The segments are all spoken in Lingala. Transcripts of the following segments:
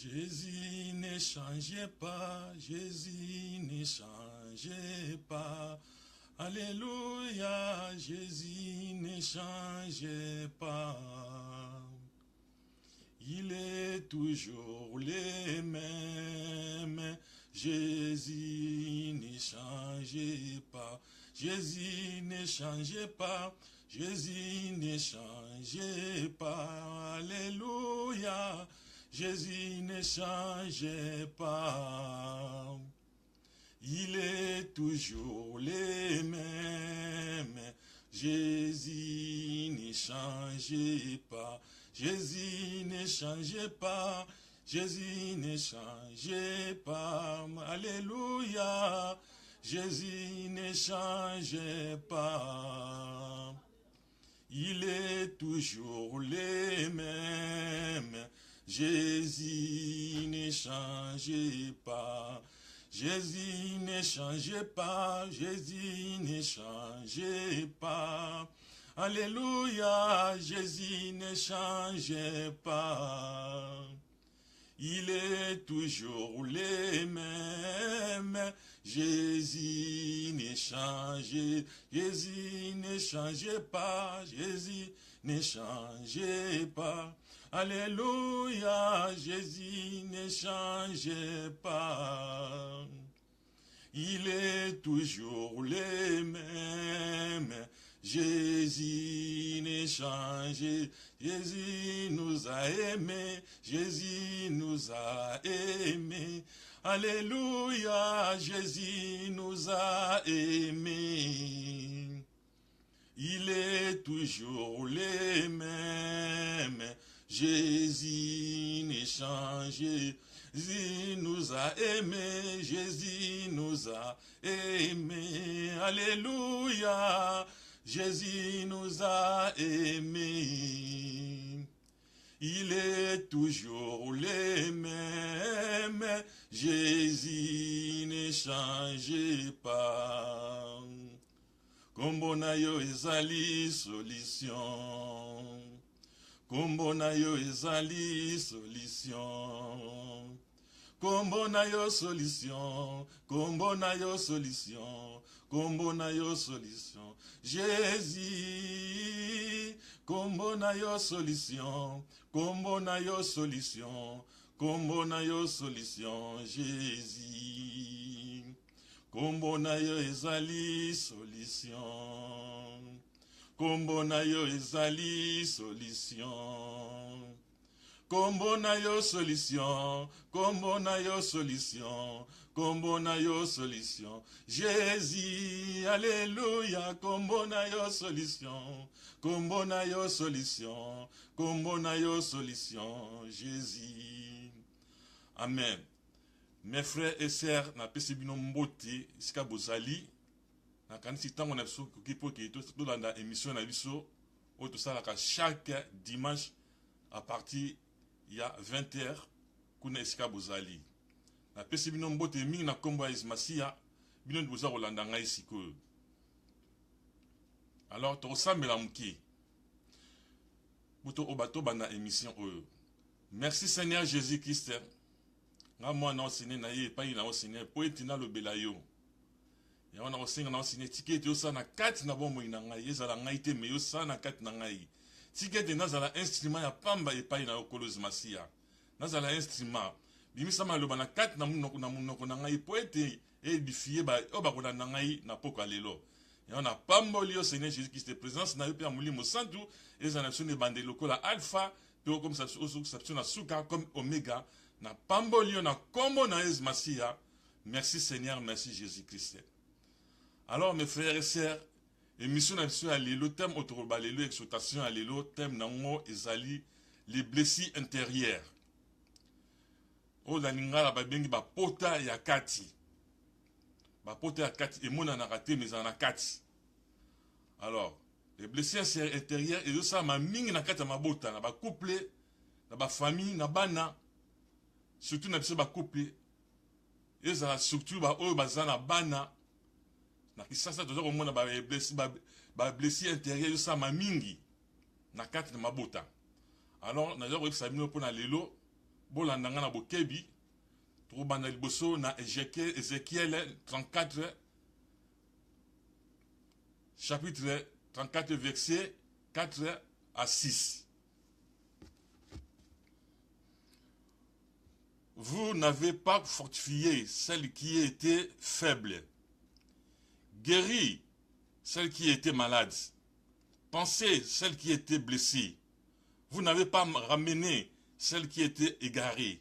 Jésus ne changeait pas, Jésus ne changeait pas. Alléluia, Jésus ne changeait pas. Il est toujours le même. Jésus ne changeait pas. Jésus ne changeait pas. Jésus ne changeait pas. Alléluia. Jésus ne changeait pas. Il est toujours le même. Jésus ne changeait pas. Jésus ne changeait pas. Jésus ne changeait pas. Alléluia. Jésus ne changeait pas. Il est toujours le même. Jésus ne changeait pas. Jésus ne changeait pas. Jésus ne changeait pas. Alléluia, Jésus ne changeait pas. Il est toujours le même. Jésus ne changeait. Jésus ne changeait pas. Jésus ne changeait pas. Alléluia, Jésus ne changeait pas. Il est toujours le même. Jésus ne changeait. Jésus nous a aimés. Jésus nous a aimés. Alléluia, Jésus nous a aimés. Il est toujours le même. Jésus ne changeait. Jésus nous a aimés. Jésus nous a aimés. Alléluia. Jésus nous a aimés. Il est toujours le même. Jésus ne change pas. Kombo na yo ezali solution. Kombo na yo ezali solution. Kombo na yo solution. Kombo na yo solution. Kombo na yo solution. Jésus. Kombo na yo solution. Kombo na yo solution. Kombo na yo solution. Jésus. Kombo na yo ezali solution. Kombo na yo ezali solution. Kombo na yo solution. Kombo na yo solution. Kombo na yo solution. Jésus, alléluia. Kombo na yo solution. Kombo na yo solution. Kombo na yo solution. Jésus. Amen. Mes frères et sœurs, na pesi bino mbote sika bozali na kanisi tango na biso kipo ke to landa émission na biso o to sala ka chaque dimanche à partir ya 20h kuna sika bozali na pesi bino mbote mingi na kombo ya Ismasia bino boza kolanda ngai sikoyo. Alors to sambela muki buto obato bana émission oyo. Merci Seigneur Jésus-Christ. Moi na osine na ye pa ina osine po etina lobela yo ya wana osinga na osine tikete yo sana kati na bombo ina ngai ezala ngai te me yo sana kati na ngai tikete nazala instrument ya pamba epai na okolozi masia nazala instrument bimisa maloba na kati na munoko na ngai po ete edifier ba obakola na ngai na poko lelo ya wana pamboli yo Seigneur Jésus-Christ présence na yo pe mulimo santu ezala sone bande lokola alpha pe comme ça na suka comme oméga na pambolio na kombo na Masia. Merci Seigneur, merci Jésus-Christ. Alors mes frères et sœurs, émission na biso ya lelo thème autoroba lelo exhortation à lelo thème nango ezali les blessures intérieures. O la lingala ba bengi ba pota ya kati. Ba pota ya kati emona na raté mais en kati. Alors, les blessures intérieures et ça ma mingi na kati mabota na ba couple na ba famille na bana. Surtout na biso ba couple ezala surtout ba oyo bazana bana na kisasa tozo komona ba blessure intérieure yo sama mingi na kati na mabota. Alors na zo ko sabino pona lelo bolanda nga na bokebi tokobanda liboso na Ézéchiel 34 chapitre 34 verset 4 à 6. Vous n'avez pas fortifié celle qui était faible, guéri celle qui était malade, pensez celle qui était blessée. Vous n'avez pas ramené celle qui était égarée.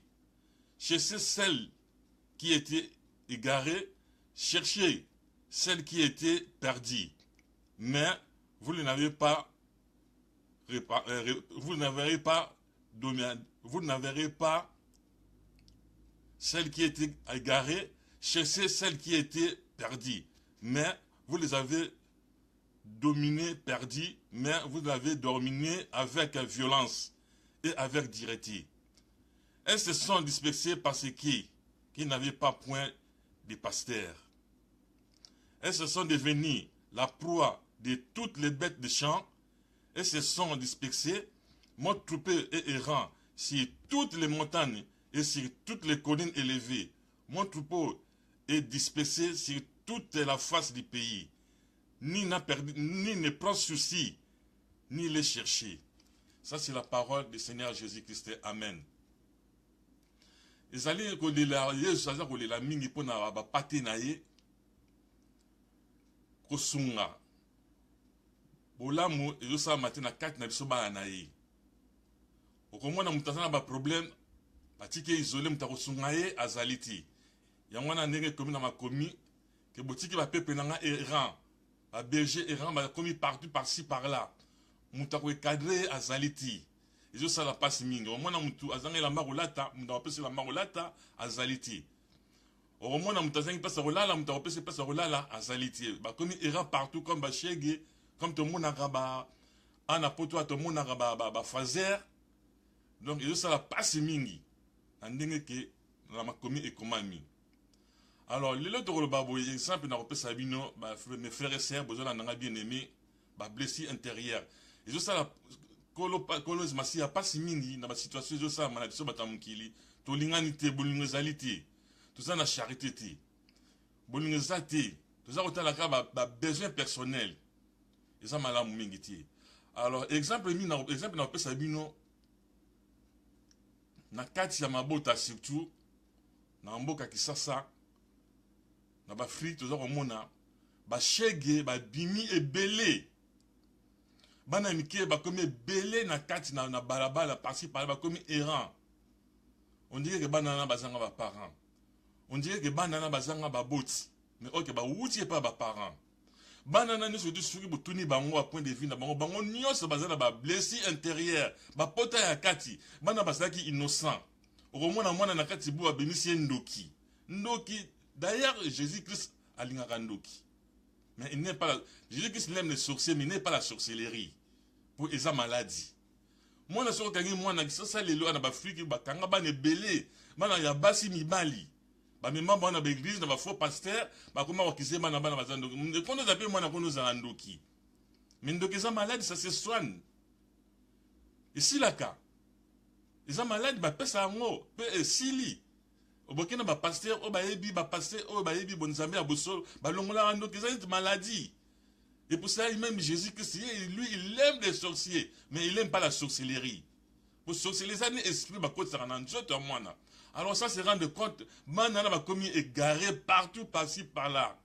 Cherchez celle qui était égarée, cherchez celle qui était perdue. Mais vous n'avez pas celle qui était égarée, cherchez celle qui était perdue. Mais vous les avez dominées, perdues, mais vous l'avez dominé avec violence et avec dureté. Elles se sont dispersées parce qui n'avaient pas point de pasteurs. Elles se sont devenues la proie de toutes les bêtes de champ. Elles se sont dispersées, mon troupeau est errant sur toutes les montagnes et sur toutes les collines élevées. Mon troupeau est dispersé sur toute la face du pays. Ni ne prend souci, ni les chercher. Ça, c'est la parole du Seigneur Jésus-Christ. Amen. Ezali kolela Yesu aza kolela mingi pona ba pate na ye kosunga bolamu ezosa matin na kati na biso bana na ye okomona mutazana ba problème batike isolé mutakosunga ye azaliti yango na ndenge komi na makomi ke botiki ba peuple nanga errant ba berger errant ba komi partout par-ci par-là mutako cadrer azaliti Izo sala pasi mingi. Omona mtu azange la marulata, mta wapese la marulata azaliti. Omona mtu azange pesa rolala, mta wapese pesa rolala azaliti. Ba komi era partout comme ba shege, comme tout le monde ba ana poto tout le monde ba fazer. Donc izo sala pasi mingi. Andenge ke la makomi ekomami. Alors lelo to lo babo exemple na wapese bino ba mes frères et sœurs besoin na bien aimé ba blessure intérieure. Izo sala kolo masi ya pasi mingi na ba situation zo sa mana biso batamukili to lingani te bolingo zalité tout ça na charité te bolingo zate tout ça otala ka ba besoin personnel eza malamu mingi te. Alors exemple na pesa bino na kati ya mabota surtout na mboka Kisasa na ba Afrique tout ça komona ba shege ba bimi ebele bana mike ba komi belé na kati na balabala par-ci par-là ba komi errant. On dirait que bana na bazanga ba parents. On dirait que bana na bazanga ba boti. Mais ok ba wuti pas ba parents. Bana na niso du suki botuni bango à point de vue na bango nyos bazana ba blessure intérieure, ba pota ya kati. Bana basaki innocent. Okomona mwana na kati bu abimisi ndoki. Ndoki d'ailleurs Jésus-Christ alingaka ndoki. Mais il n'est pas là. Jésus-Christ aime les sorciers, mais il n'est pas la sorcellerie. Pour les maladies. Moi, je suis moi, je suis allé à l'Afrique, bakanga ba ne belé, bana ya basi mibali. Ba mema bana ba église na ba faux pasteur, ba koma wakize bana bana bazando. Quand nous appelons moi na kono zandoki. Mais ndoki za malade ça se soigne. Ici la cas. Les malades ba pesa ngo, pe sili. Obokena ba pasteur o ba yebi ba pasteur o ba yebi bonzambe ya bosolo ba longola ndoki za une maladie. Et pour ça, même Jésus-Christ, lui, il aime les sorciers, mais il n'aime pas la sorcellerie. Pour sorceller, les années esprits, alors ça se rendre compte, manana va commis égaré partout, par-ci, par-là.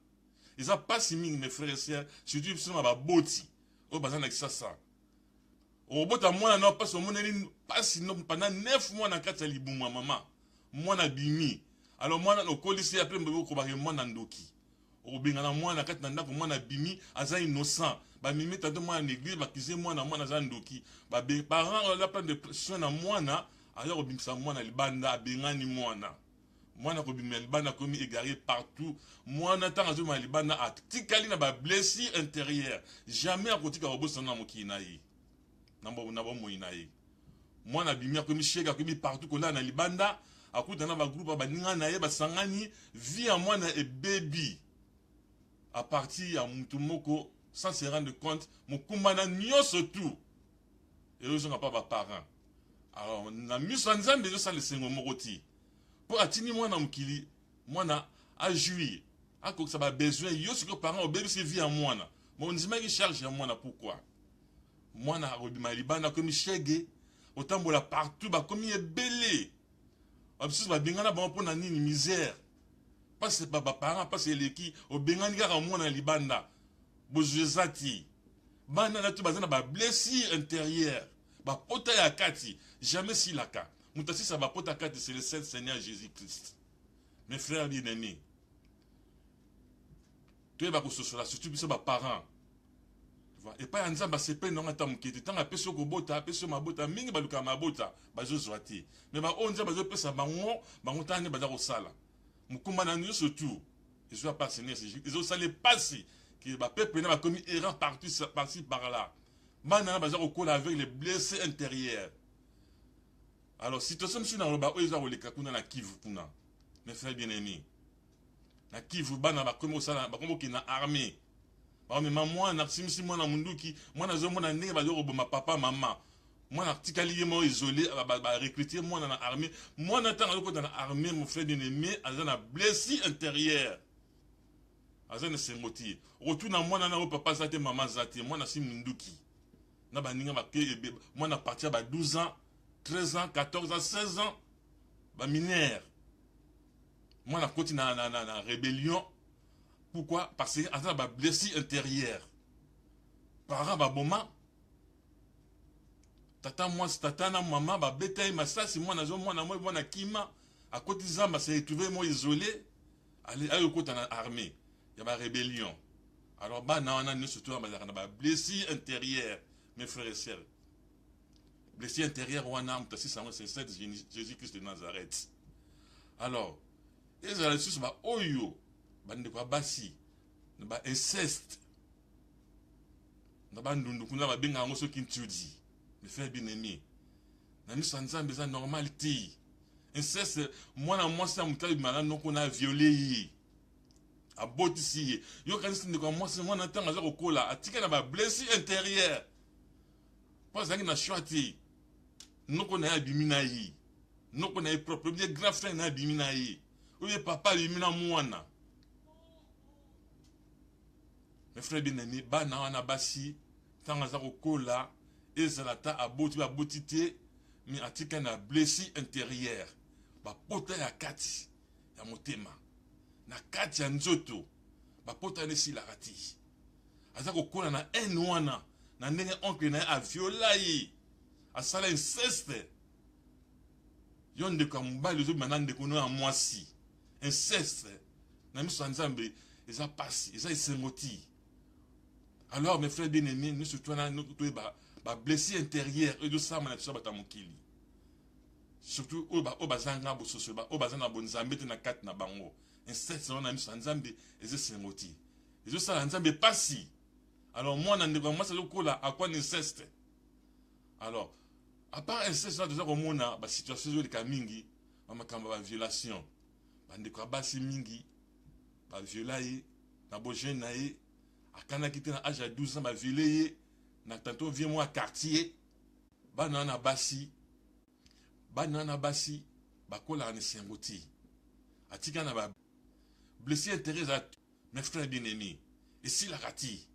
Ils n'ont pas si mis, mes frères et sœurs, surtout si on va boti. Au bazan avec ça. Au bout de moi, non, pas ce monde, pas sinon, pendant 9 mois, dans 4 libou, ma maman. Moi, na bimi. Alors, moi, au colisée, après, moi, nandoki. Obingana mwana kati na ndako mwana bimi aza innocent ba mimi tanto mwana na église ba kize mwana za ndoki ba be parents la plan de soin na mwana aya obimisa mwana libanda abengani mwana ko bimela libanda komi égaré partout mwana tanga zo ma libanda atikali na ba blessure intérieure jamais akotika robosa na mokina yi na bo moina yi mwana bimi komi shega komi partout ko na libanda akuta na ba groupe ba ninga na ye ba sangani vie à mwana e baby à partir à Moutoumoko, sans se rendre compte, Moukoumana nyo surtout. Et eux n'ont pas de parents. Alors, na miso nzambe zo sala sengo mokoti. Pour atini mwana mukili, mwana a jouir. A ko ça ba besoin yo ce que parents au bébé se vie en mwana. Mon ndima ki charge en mwana pourquoi? Mwana robima libana comme chege, otambola partout ba comme ebele. Absus ba bingana ba pona nini misère. Parce que papa parents parce que les qui au bengani ka mwana libanda. Bozezati. Bana na tu bazana ba blessure intérieure. Ba pota ya kati, jamais si la ka. Moutasi ça va pota kati, c'est le Saint Seigneur Jésus-Christ. Mes frères bien-aimés. Tu es ba ko sosola, surtout biso ba parents. Tu vois, et pas nzamba se pe non ata mukete, tanga peso ko bota, peso mabota, mingi ba luka mabota, ba zo zwati. Mais ba onza ba zo pesa bango tane ba za ko sala. Mukuma na nyo surtout. Ils sont pas Seigneur Jésus. Ils ont salé passé que ba peuple n'a pas commis errant par-ci par-là. Maintenant, on avec les blessés intérieurs. Alors, si tu es dans le bas, ils ont les kakuna na kivu kuna. Mes frères bien-aimés. Na kivu bana ba comme ça, ba comme qui na armée. Ba mais moi na simsi moi na munduki, moi na zo moi na ndenge ba zo ma papa maman. Moi na tikali mo isolé ba recruter moi na armée. Moi na tanga ko dans la armée mon frère bien-aimé, azana blessé intérieur. Azana sengoti. Retourne na moi na papa zate maman zate, moi na sim munduki. Moi, à partir de 12 ans, 13 ans, 14 ans, 16 ans, mineur. Moi, je continue dans la rébellion. Pourquoi? Parce que j'ai une blessure intérieure. Parents, maman, tata, moi, tata, maman, bétail, ça, c'est moi, moi, kima, à côté de ça, c'est retrouvé, moi, isolé. Allez, à côté de l'armée. Il y a une rébellion. Alors, on a surtout une blessure intérieure. Mes frères et sœurs, blessé intérieur, c'est Jésus-Christ de Nazareth. Alors, les Alessus, oyo, bande kwa basi, ba inceste, na bandundukuna ba benga ngoso kintudi. Mes frères bien-aimés, na miso nzambe za normalité. Inceste, moi ça mutali malade non qu'on a violé. Abotisi, yo kanisi ndiko moi na tanga za kokola, atika na ba blessé intérieur. Parce que na choisi noko na bimina yi noko na propre bien grand frère na bimina yi oye papa bimina mwana mes frères bien-aimés bana wana basi tanga za kokola ezalata abotite mais atika na blessure intérieure ba pota ya kati ya motema na kati ya nzoto ba pota nesi la kati aza kokola na en wana na ndenge oncle na a violé a sala inceste yonde ka mobali zo manande kono ya mwasi inceste na miso nzambe eza pasi eza esengoti. Alors mes frères bien-aimés, nous surtout na nous ba blessé intérieur et de ça na tsaba ta mokili surtout o bazanga bo soso ba o bazana bo nzambe te na kat na bango inceste na miso nzambe eza esengoti ezo sala nzambe pasi. Alors, moi, moi, c'est le coup là, à quoi inceste? Alors, à part inceste, là, déjà, on a une situation de Kamingi, on a une violation. On a une mingi, on a violé, on a violé, on a quitté l'âge de 12 ans, on a violé, on a tantôt vu moi à quartier, on a un bassi, on a un bassi, on a un sengoti. A tika na ba blessé intérêt à mes frères bien-aimés. Et si la rati,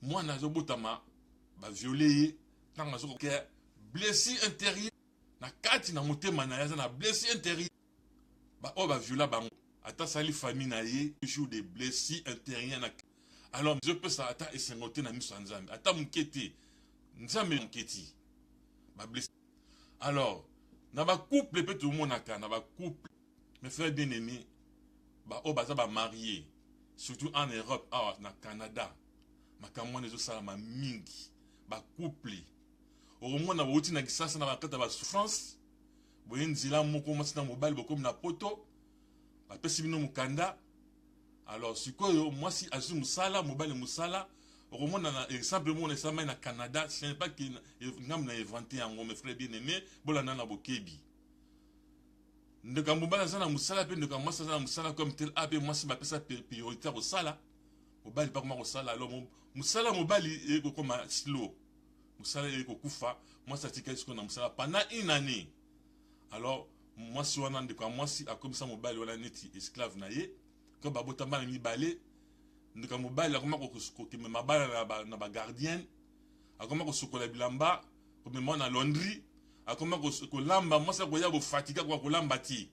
moi, je suis violé, je suis blessé intérieur. Na kati na motema na yaza na blessé intérieur. Je suis violé. Ata sali famille na ye, jour de blessé intérieur. Alors, je peux ça ata esengote na miso nzambe. Ata mukete. Nzambe muketi. Ba blessé. Alors, na ba couple peut tout le monde na ba couple. Mes frères bien-aimés, baza ba marié, surtout en Europe, na Canada. Makamwana zo sala ma mingi ba couple au moins na woti na kisasa na bakata ba souffrance boye nzila moko masina mobile bokom na poto ba pesi bino mukanda. Alors sikoyo mwasi azu musala mobile musala au moins na exemple mon esama na Canada, ce n'est pas que ngam na inventé en mes frères bien-aimés bolana na bokebi ndeka mobile sana musala pe ndeka mwasi sana musala comme tel abe mwasi ba pesa prioritaire au sala mobile pas comment au sala. Alors musala mobali eko koma slow musala eko kufa moi ça tika ce qu'on a ça pendant une année. Alors moi si on a de quoi moi si a comme ça mobile on a neti esclave naie quand babota mbala mi balé ndika mobile akoma ko ke mabala na ba gardienne akoma ko sokola bilamba ko mema na laundry akoma ko lamba moi ça ko ya bo fatiga ko lamba ti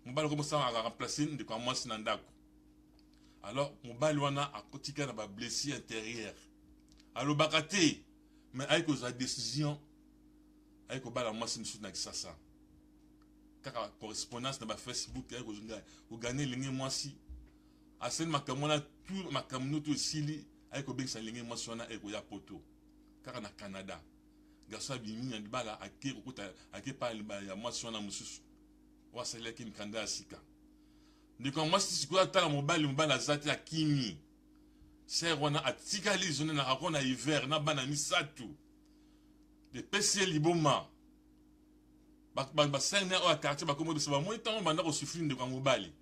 mobile comme ça a remplacer ndika moi si na ndako. Alors mobile wana akotika na ba blessure intérieure alors bakate mais avec sa décision avec bala moi si nous na kisasa kaka correspondance na ba Facebook avec ko gagner lingi moi si asen makamona tout makamno to sili avec ko bengsa lingi moi sona et ko ya poto kaka na Canada garçon bimi en bala ake ko ta ake pa ya moi sona mususu wa sele kim kanda sika ndiko moi si ko ta mobile azati akimi c'est on a atikali zone na rakona hiver na bana misatu de PC liboma ba sene o quartier ba komo de ba mo temps banda ko souffrir de mobile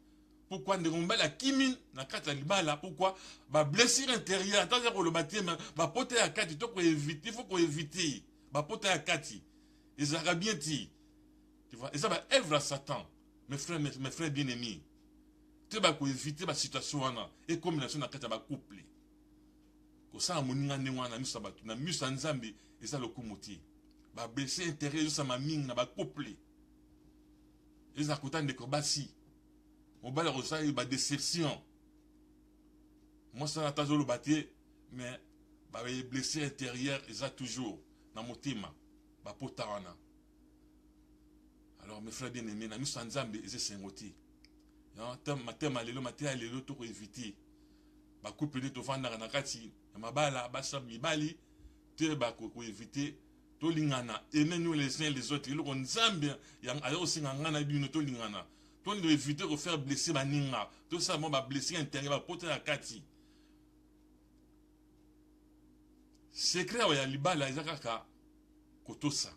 pourquoi de mobile akimi na kata libala pourquoi ba blessure intérieure tant que le bâtiment ba pote ya kati to ko éviter faut ko éviter ba pote ya kati les arabiens ti tu vois et ça ba œuvre à Satan mes frères bien-aimés tu vas ko éviter ba situation wana et combinaison na kata ba couple ko sa moninga ne wana misa batu na misa nzambe eza lokomoti ba blessé intérêt ça ma ming na ba couple eza kota ndeko basi mobala ko sa ba déception moi ça na tazo lo batie mais ba blessé intérieur eza toujours na motima ba pota wana. Alors mes frères bien-aimés na misa nzambe eza sengoti ya tema lelo matia lelo to ko éviter ba couple to vanda na kati mabala basa mibali te ba ko éviter to lingana aimer les uns les autres le nzambe yang ayo singa ngana bino to lingana to ni éviter de faire blesser baninga to ça mo ba blesser intérieur ba pote ya kati secret ya libala ezakaka kotosa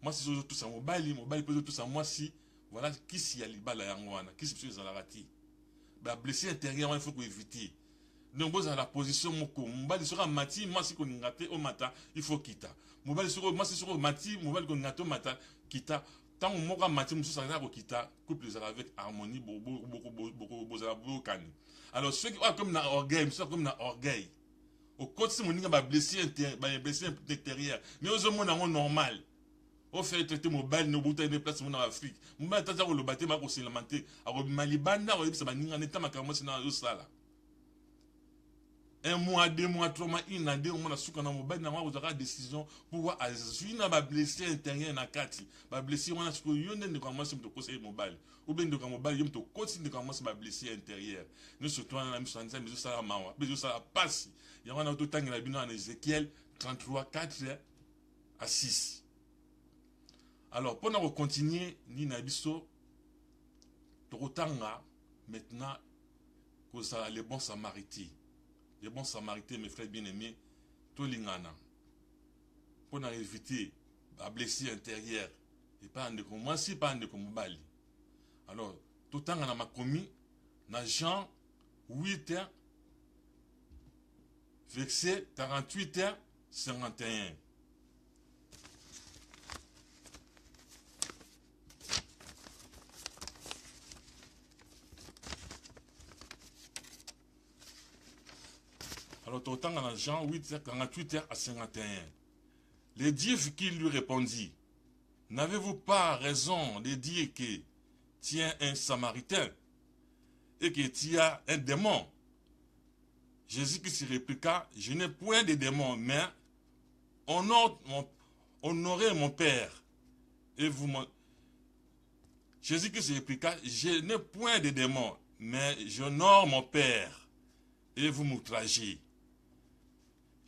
moi si tout ça mobile peut tout ça moi si voilà qui si ya libala yango wana qui si za la rati ba blesser intérieur il faut ko éviter. Donc vous avez la position moko mobali sera mati moi si ko ngate o mata il faut quitter mobali sera moi si sera mati mobali ko ngate o mata quitter tant moka mati musu ça na ko quitter couple avec harmonie beaucoup za bokani. Alors ceux qui comme na orgueil ceux comme na orgueil au côté si moninga ba blessé intérieur mais aux hommes on normal au fait traiter mobile no buta une place mon Afrique mobile tata ko lo baté ma ko silamenter a ko malibanda ko bisa baninga neta makamo sina yo sala. Un mois, 2 mois, 3 mois, une année, on a su qu'on a mobile, on a décision pour voir à ba blessé intérieur na kati, ba blessé on a ce que yon de commencer de conseiller mobile, ou bien de mobile yom to continue de commencer ba blessé intérieur. Nous surtout on a mis ça mais ça la mawa, mais ça la passe. Il y a on a tout temps la bino en Ézéchiel 33 4 à 6. Alors pendant qu'on continue ni na biso to tanga maintenant que ça les bons samaritains. Les bons samaritains, mes frères bien-aimés, tout l'ingana. Pour éviter la blessure intérieure. Et pas de comme moi, si pas de comme Bali. Alors, tout le temps, on a commis, dans Jean 8, verset 48, 51. Alors, autant dans Jean 8, 48 à 51. Les dieux qui lui répondit, n'avez-vous pas raison de dire que tu es un samaritain et que tu as un démon? Jésus qui se répliqua, je n'ai point de démon, mais honorez mon Père. Et vous Jésus qui se répliqua, je n'ai point de démon, mais j'honore mon Père. Et vous m'outragez.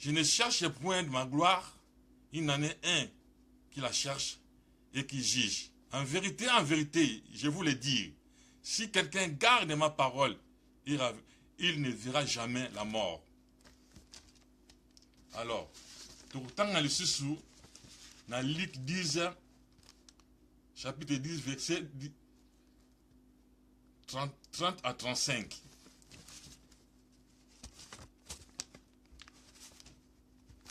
Je ne cherche point de ma gloire, il n'en est un qui la cherche et qui juge. En vérité, je vous le dis, si quelqu'un garde ma parole, il ne verra jamais la mort. Alors, tout le temps, dans Luc 10, chapitre 10, verset 30 à 35.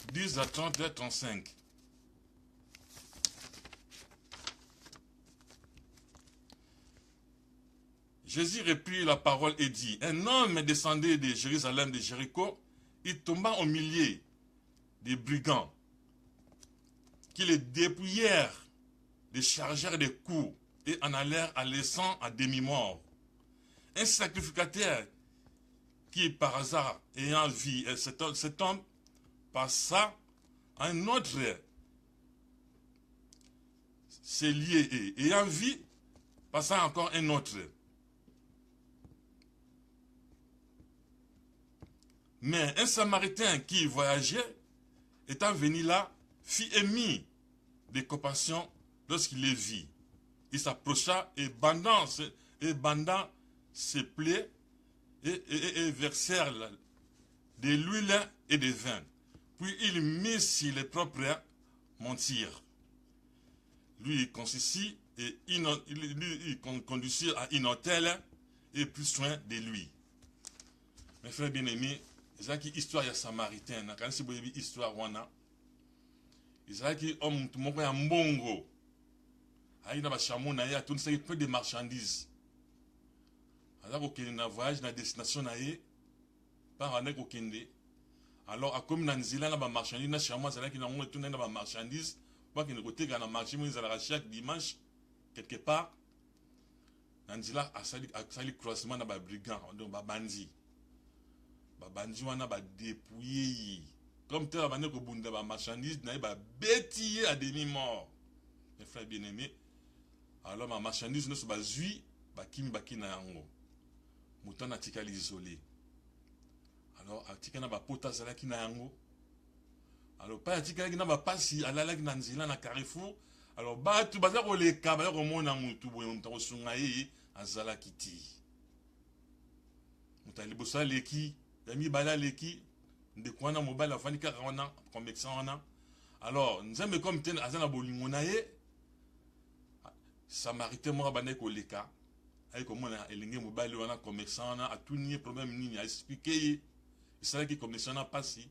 « 10 à 30 à 35. Jésus reprit la parole et dit, un homme descendait de Jérusalem, de Jéricho, il tomba au milieu des brigands qui le dépouillèrent, les chargèrent des coups et en allèrent en laissant à demi-mort. Un sacrificateur qui par hasard ayant vu cet homme passa à un autre c'est lié et ayant vu passa encore un autre. Mais un Samaritain qui voyageait, étant venu là, fit émis de compassion lorsqu'il les vit. Il s'approcha et bandant ses plaies et versèrent de l'huile et du vin. Puis il mit sur les propres montures. Lui, il conduisit à un hôtel et prit soin de lui. Mes frères bien-aimés, c'est une histoire de Samaritain. Quand c'est une histoire, c'est homme tout le monde est en bongo. Il y a des chameaux, il y a peu de marchandises. Alors, il y a un voyage dans la destination, par un éco-kende. Alors, comme dans les îles, il y a des marchandises, il y a des chameaux, il y a des marchandises. Pas qu'il y a des marchandises, il y a chaque dimanche, quelque part. Dans les îles, il y a des croisements dans les brigands, donc les bandits. Les bandits, ils ont dépouillé. Comme tel, il y a des marchandises, il y a des bêtises à demi-mort. Mes frères bien-aimés, alors ma marchandise ne se bazui, bakim bakina yango. Mouton a tika l'isolé. Alors, a tika na ba pota zala ki na yango. Alors, pas a tika na ba pasi, alala ki na nzila na Carrefour. Alors, ba tu baza ko le ka, ba ko mona mutu boye mutako sunga ye azala kiti. Mutali bosa leki, yami bala leki, de kwana mobile afani ka wana, convection wana. Alors, nzembe comme ten azana bolingo na ye. Samaritain mora bane ko leka ay ko mona elenge mobile wana commerçant na atuni problème nini a expliquer ça qui commerçant na passi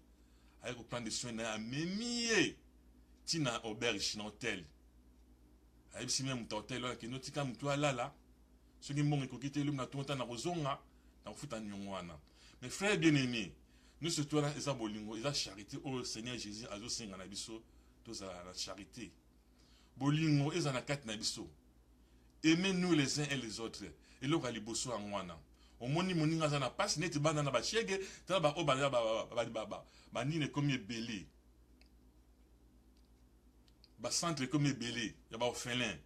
ay ko prendre soin na amemie tina auberge na hôtel ay bisi même hôtel wana ki notika mtu alala ce qui mbongo ko kite lumna tonta na kozonga na futa nyongo wana. Mes frères bien-aimés, nous ce toi là eza bolingo eza charité au Seigneur Jésus azo senga na biso toza la charité bolingo eza na kati na biso. Aimez-nous les uns et les autres. Et là, il bosso en wana. Au moni moninga zana passe net bana na ba chege, ta ba obala ba ni ne comme belé. Ba centre comme belé, ya ba orphelin.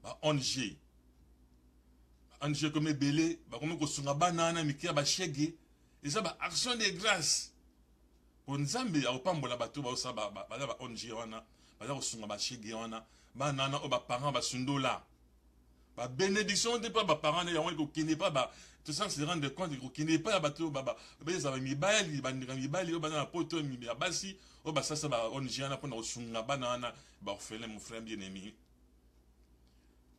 Ba ONG. ONG comme belé, ba comme ko sunga banana mikia ba chege. Et ça ba action de grâce. Pour nzambe ya opambola bato ba osa ba ONG wana, ba ko sunga ba chege wana, ba nana o ba parents ba sundola. La bénédiction de pas les parents qui n'est pas tout ça se rendre compte qui n'est pas bateau baba ça va mi bali bali au bana poto mi basi au basa ça va on jiana pour sunga banana ba orphelin mon frère bien-aimé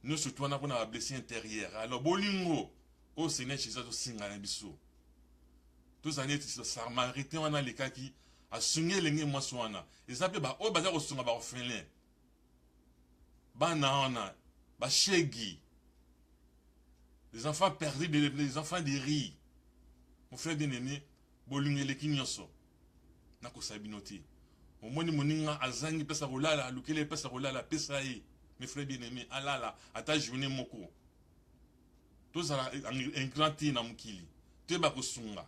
nous surtout on a pour la blessure intérieure alors bolingo au Seigneur Jésus au singa na biso tous années Samaritain on a les cas qui a sunga lengi moi soana et ça peut ba au basa au sunga ba orphelin banana ba shegi. Les enfants perdus, les enfants de riz. Mon frère bien-aimé, bolingue le kinyoso. Nako sabinoti. Au moni moninga azangi pesa rolala, lukele pesa rolala, pesa e. Mes frères bien-aimés, alala, ata journée moko. Tous un grand ti na mukili. Te ba kosunga.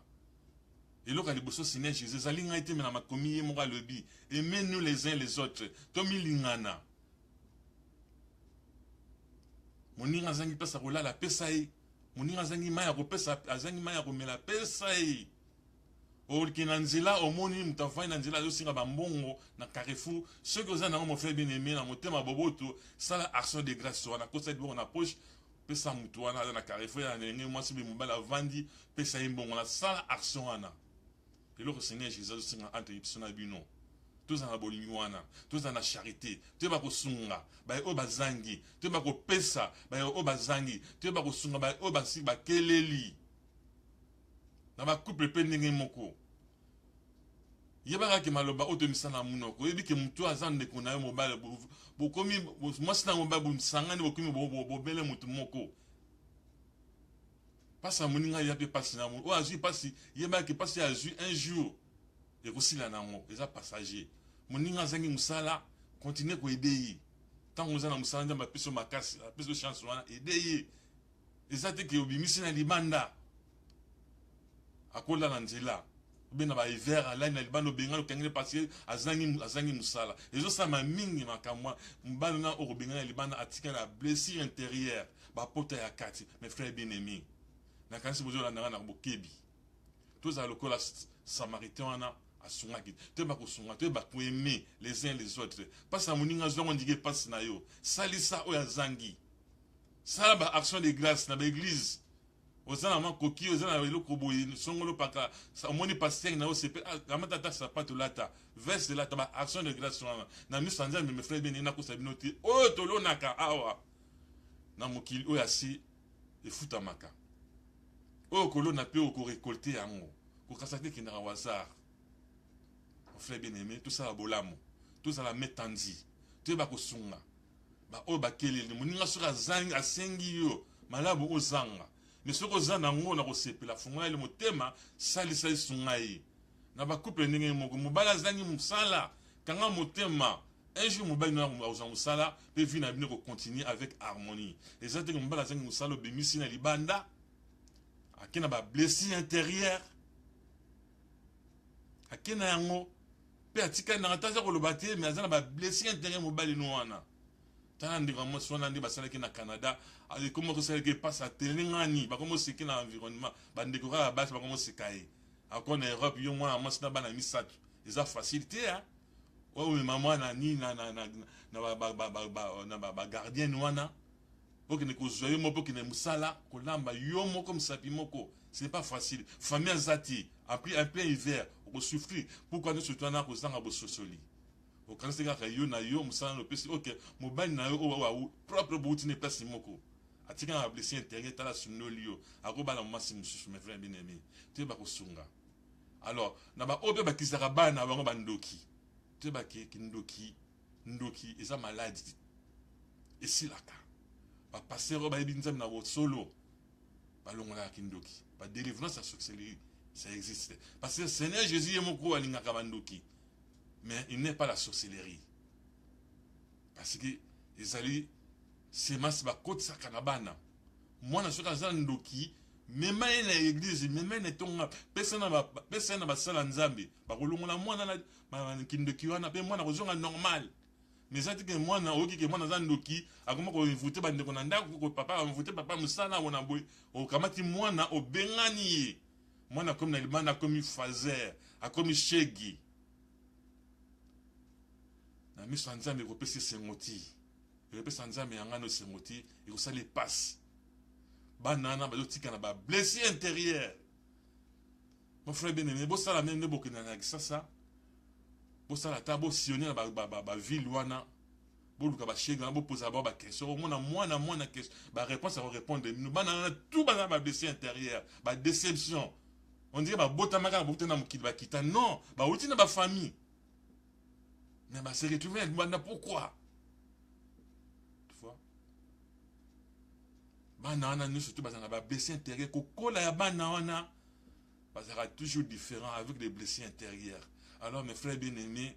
Et là, quand les bossos Seigneur Jésus, Zalinga été mais na makomi moka lebi. Aimez-nous les uns les autres. Tomi lingana. Moninga zangi pesa rolala pesa e. Moninga zangi maya ko pesa azangi maya ko mela pesa e. O kinanzila o moni mtafai nanzila yo singa bambongo na Carrefour ceux que vous en avez mon frère bien-aimé na motema boboto ça la action de grâce on a conseil de on approche pesa mutu wana na Carrefour ya ndenge moi si mbala vandi pesa imbongo na ça la action wana. Et le Seigneur Jésus singa entre ipsona bino. Tous en aboliwana, tous en la charité, tu vas ko sunga, ba o bazangi, tu vas ko pesa, ba o bazangi, tu vas ko sunga ba o basi ba keleli. Na ba couple pe ndenge moko. Yebaka ke maloba o demisana munoko, yebi ke mutu azande kona yo mobile bo komi mo sina mobile bo sangani bo komi bo bele mutu moko. Passe à moninga ya pe passe na mo. O azu passe yeba ke passe azu un jour. Et aussi là nango, les passagers. Moninga zangi musala continue ko aider. Tant que vous avez musala ndamba peso makasi, peso chance wana aider. Ezate ke obimisi na libanda. Akola na nzela. Bena ba hiver ala na libanda benga kangile passer azangi musala. Ezo sama mingi makamwa mbana na obenga na libanda atika na blessure intérieure. Ba pota ya kati, mes frères bien-aimés. Na kanisi bozo la na bokebi. Tous à lokola samaritain wana asungaki. Te ba kusunga, te ba ko aimer les uns les autres. Pas sa moninga zongo ndige passe na yo. Salisa oya zangi. Ça ba action de grâce na ba église. Ozana ma koki ozana eloko boye songolo paka sa moni pasteur na o sepe amata ta sapato lata veste lata ba action de grâce na mi sanza me frère bien na ko sabinoti o tolo naka awa na mokili o yasi e futa maka o kolo na pe o ko récolter yango ko kasate ki na hasard mon frère bien aimé tout ça la bolamo tout ça la metandi tu ba ko sunga ba o ba kelele moninga sura zangi asengi yo malabu o zanga. Mais ce que zana ngo na kosepela funga ile motema salisa sungai na ba couple ndenge moko mobala zangi musala kanga motema un jour mobali na musala pe vi na bino ko continuer avec harmonie et ça te mobala zangi musala bemisi na libanda akena ba blessure intérieure akena yango pe atika na taza ko lobate mais azana ba blessure intérieure mobali no wana tana ndika mo sona ndi basala ki na Canada ali comment que ça que passe à telengani ba comment c'est que na environnement ba ndekora la base ba comment c'est kai akona Europe yo mwana mwasi na bana misatu eza facilité hein o maman na ni na ba gardien wana pour que ne ko zoyo mo pour que ne musala ko lamba yo moko msapi moko ce n'est pas facile famille azati en plein hiver on souffrir pourquoi nous surtout na ko zanga bo sosoli au quand c'est que yo na yo musala no pesi OK mobile na yo o propre bouti ne place moko atika na blessure intérieure tala sunolio akoba na masi mususu mes frères bien-aimés te ba kosunga alors na ba obe ba kizaka bana bango bandoki te ba ki ndoki eza maladie esilaka ba passer ba ebinza na wo solo ba longola kindoki ba délivrance à sorcellerie ça existe parce que Seigneur Jésus est moko alinga ka bandoki mais il n'est pas la sorcellerie parce que ezali semas ba kotsa kanabana mwana soka zandoki mema na église mema na tonga pesa na basala nzambe ba kolongola mwana na kindoki wana pe mwana kozonga normal mais ça dit que mwana oki ke mwana zandoki akoma ko inviter bande ko nanda ko papa inviter papa musana wona boy o kamati mwana obengani mwana comme na libanda comme fazer akomi shegi na miso nzambe ko pesi sengoti le pesa nzambe yanga no sengoti et ko sali passe banana ba tika na ba blessure intérieure mon frère bien-aimé bo sala même bo na ça bo sala ta bo sionner ba ville wana bo luka ba shega bo poser ba question mwana question ba réponse à répondre nous banana tout banana ba blessure intérieure ba déception on dirait ba botama ka botana mukili ba kita non ba utina ba famille mais ba se retrouver avec bana pourquoi bana nous surtout bazanga ba blessure intérieure ko kola ya bana wana bazara toujours différent avec des blessures intérieures. Alors mes frères bien-aimés,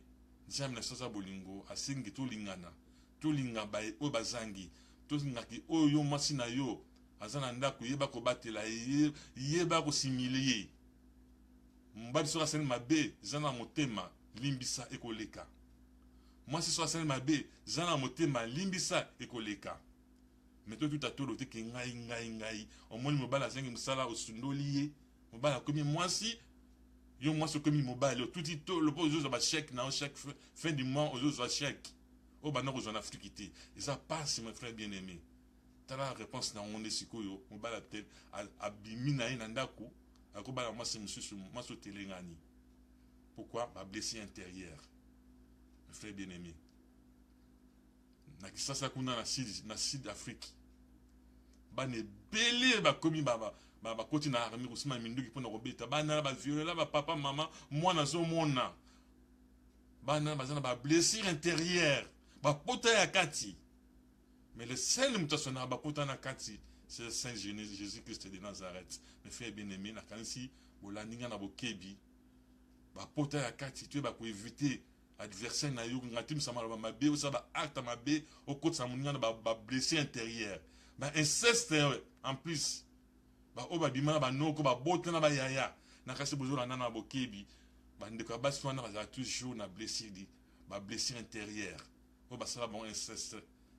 j'aime la sosa bolingo asingi to linga ba o bazangi to ngaki o yo masina yo azana ndako yeba ko batela yeba ko similier mbadi so asene mabe zana motema limbisa ekoleka moi si so asene mabe zana motema limbisa ekoleka. Mais tout à tout l'autre qui ngai au moins mobile azangi musala osundoliye mobile comme moi si yo moi ce comme mobile tout dit tout le pose ba chèque na chaque fin du mois aux chèque au bana aux en Afrique et ça passe mes frères bien-aimés tala réponse na on est sikoyo mobile tel abimina ina ndako akoba moi c'est monsieur moi so telengani pourquoi ba blessure intérieure mes frères bien-aimés na kisasa kuna na sud Afrique bane belé ba komi ba koti na armée kusima minduki pona kobeta bana ba violer ba papa maman mwana zo mona bana bazana ba blessure intérieure ba pota ya kati mais le seul mutasona ba pota na kati c'est Saint Jésus-Christ de Nazareth. Mes frères bien-aimés, na kanisi bolandinga na bokebi ba pota ya kati tu ba ko éviter adversaire na yo ngati msama ba mabe o sa ba acte mabe au côté sa muninga ba blessé intérieur ba inceste en plus ba o ba bima ba noko ba botana ba yaya na kasi bozora na bokebi ba ndeko basi wana ba toujours na blessé di ba blessé intérieur o ba sala bon inceste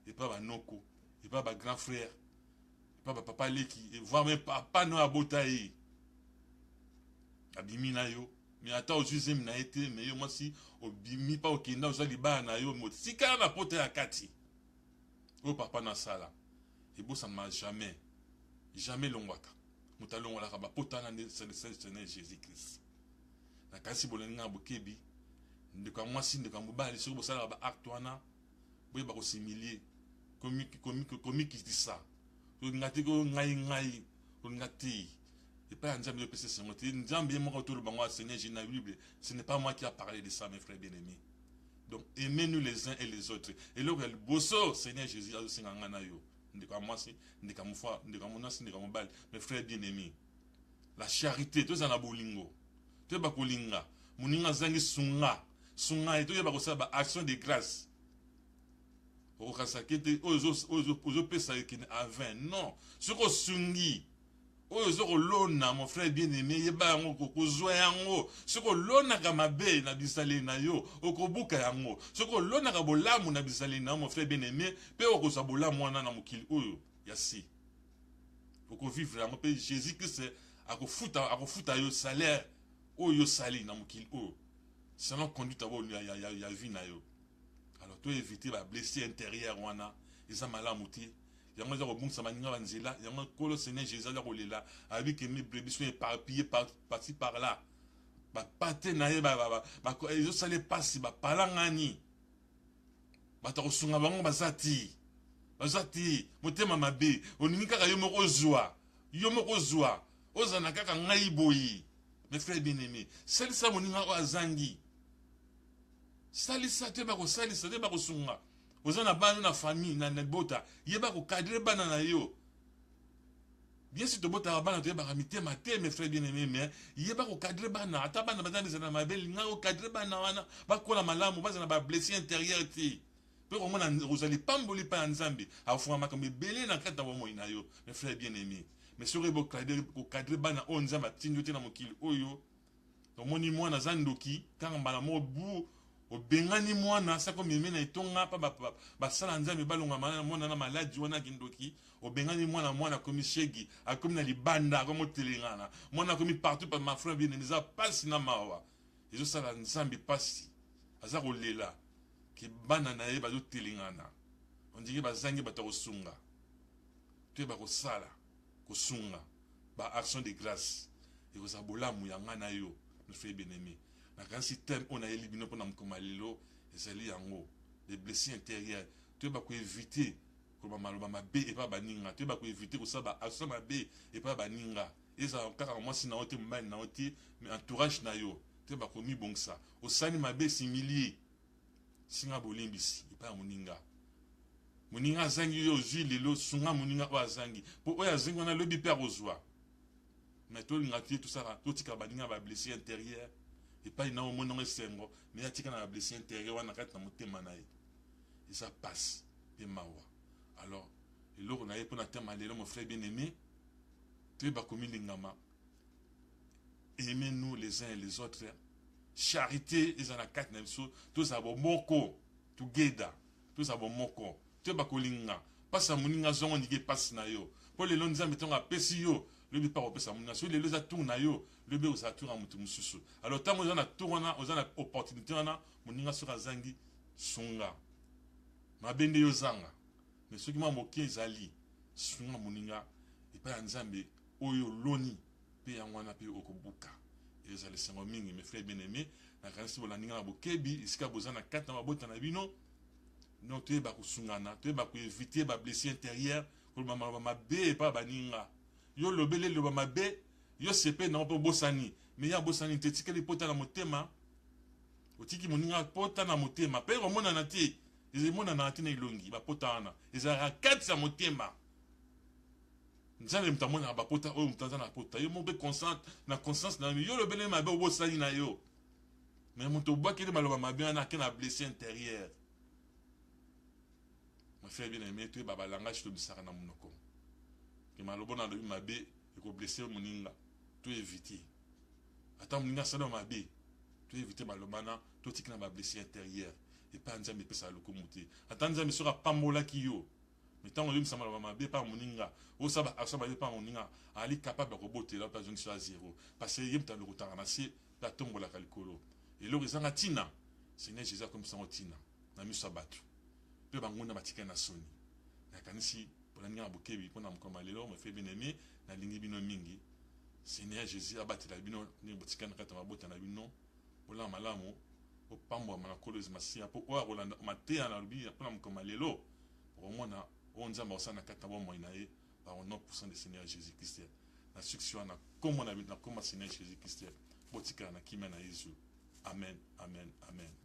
et pas ba noko et pas ba grand frère et pas ba papa leki et voir même papa no abotayi abimi na yo mais ata ozuze na été mais yo moi si obimi pa okenda ozali ba na yo motika na pota ya kati o papa na sala et bo ça ne m'a jamais longwaka mutalongo la ba pota na Seigneur Jésus-Christ na kasi bolenga bokebi ndeka moi si ndeka mobali sur bo sala ba acte wana boye ba ko similier komi qui dit ça to ngati ko ngai ko ngati et pas Nzambe de PC Nzambe mo retour bango Seigneur j'ai la Bible ce n'est pas moi qui a parlé de ça mes frères bien-aimés donc aimez-nous les uns et les autres et le bosso Seigneur Jésus a singanga na yo ndeka mwasi ndeka mufwa ndeka monasi ndeka mobali mes frères bien-aimés la charité to za na bolingo to ba kolinga muninga zangi sunga et to ba ko sa ba action de grâce okasakete ozo pesa kine à 20 non soko sungi ozo lona mon frère bien-aimé yeba yango kozwa yango soko lona ka mabe na bisale na yo okobuka yango soko lona ka bolamu na bisale na mon frère bien-aimé pe okoza bolamu wana na mokili oyo yasi oko vivre yango pe Jésus Christ akofuta yo salaire oyo sali na mokili oyo selon conduite ya vie na yo. Alors tu éviter ba blessé intérieur wana eza malamu ti yango za kobungisa maninga banzela yango kolo Seigneur Jésus la kolela avec mes brebis sont éparpillées par-ci par-là ba paté na ye ba ezo sale pasi ba palangani ba ta kosunga bango bazati motema mabe oningi kaka yo moko zwa ozana kaka ngai boyi mes frères bien-aimés salisa moninga o azangi salisa te ba ko salisa te ba ko sunga ozana bana na famille na bota yeba ko cadrer bana na yo bien sûr to bota bana to yeba kamite mate mes frères bien-aimés mais yeba ko cadrer bana ata bana bazana zana mabeli nga ko cadrer bana wana ba ko la malamu bazana ba blessé intérieur ti pe ko mona ozali pamboli pa nzambe afuwa makambe belé na kata wa moina yo mes frères bien-aimés mais sur ebo cadrer bana o nzamba tindu te na mokili oyo to moni mwana zandoki kanga mbala mo bu obengani mwana sako meme na itonga pa ba sala nzambe balonga mwana na maladi wana kindoki obengani mwana komi shegi akomi na libanda akomi telengana mwana komi partout pa ma frère bien eza pasi na mawa ezo sala nzambe pasi aza kolela ki bana na ye bazo telengana on dirait bazangi bata kosunga tu ba kosala kosunga ba action de grâce et ko sabolamu yanga na yo nous fait bien-aimé na quand système on a éliminé pour na lelo ezali yango les blessés intérieurs tu ba ko éviter ko ba maloba mabe et pas baninga tu ba ko éviter ko ça ba action mabe et pas baninga et ça kaka moi si na ote mbani na ote mais entourage na yo tu ba ko mi bongsa o sani mabe simili singa bolimbisi et pas moninga zangi yo zui lelo sunga moninga o azangi po o azangi na lobi pe kozwa mais to ngati tout ça to tika baninga ba blessé intérieur et pas na omono ngesengo mais atika na blessé intérieur wana kati na motema na ye et ça passe pe mawa alors et loko na ye pona tema lelo mon frère bien-aimé tu ba komi lingama aimez-nous les uns et les autres charité ezana kati na biso to za bo moko together to za bo moko tu ba kolinga pasa moninga zongo ndike passe na yo po lelo nzambe tonga pesi yo le pas repesa moninga so lelo za tourna yo le be oza tourna mutu mususu alors tango za na tourna oza na opportunité wana moninga so zangi sunga mabende yo zanga mais soki ma moki ezali sunga moninga et pas nzambe oyo loni pe ya mwana pe okobuka ezali sengo mingi mes frères bien-aimés na kanisi bolandinga na bokebi isika bozana kati na mabota na bino non tu ba kusungana tu ba ku éviter ba blessé intérieur ko ma be pa baninga yo lobele loba mabe yo sepe na po bosani mais ya bosani te tikeli pota na motema otiki moninga pota na motema pe ko mona na ti ezemona na tina ilongi ba pota wana ezara kati ya motema nzambe mtamona na bapota oyo mtanza na pota yo mo be na conscience na yo le bele mabe obo sali na yo mais moto bwakeli maloba mabe na ke na blessé intérieur ma frère bien aimé tu baba langage to bisaka na munoko ke malobo na lobi mabe eko blessé moninga to éviter ata moninga sala mabe to éviter maloba na to tikina ba blessé intérieur et pas nzambe pesa lokomuté ata nzambe sera pambola ki yo mais tant on lui ça maloba mabe pa moninga o saba asaba pa moninga ali capable de botter là pas jonction à zéro parce que yem ta le retard na si ta tombe la calcolo et le rezanga tina Seigneur Jésus comme ça tina na mi sabatu pe bangona batika na soni na kanisi pour la bokebi pour na mkoma lelo me fait bien aimé na lingi bino mingi Seigneur Jésus abati la bino ni botika na kata mabota na bino pour la malamu au pambo na kolozi masia pour o rolanda matea na lubi pour na mkoma lelo pour mona on nzamba osana kata bo moina e par au nom puissant de Seigneur Jésus Christ na succession na comme na comme Seigneur Jésus Christ botika na kimena Jésus amen amen amen.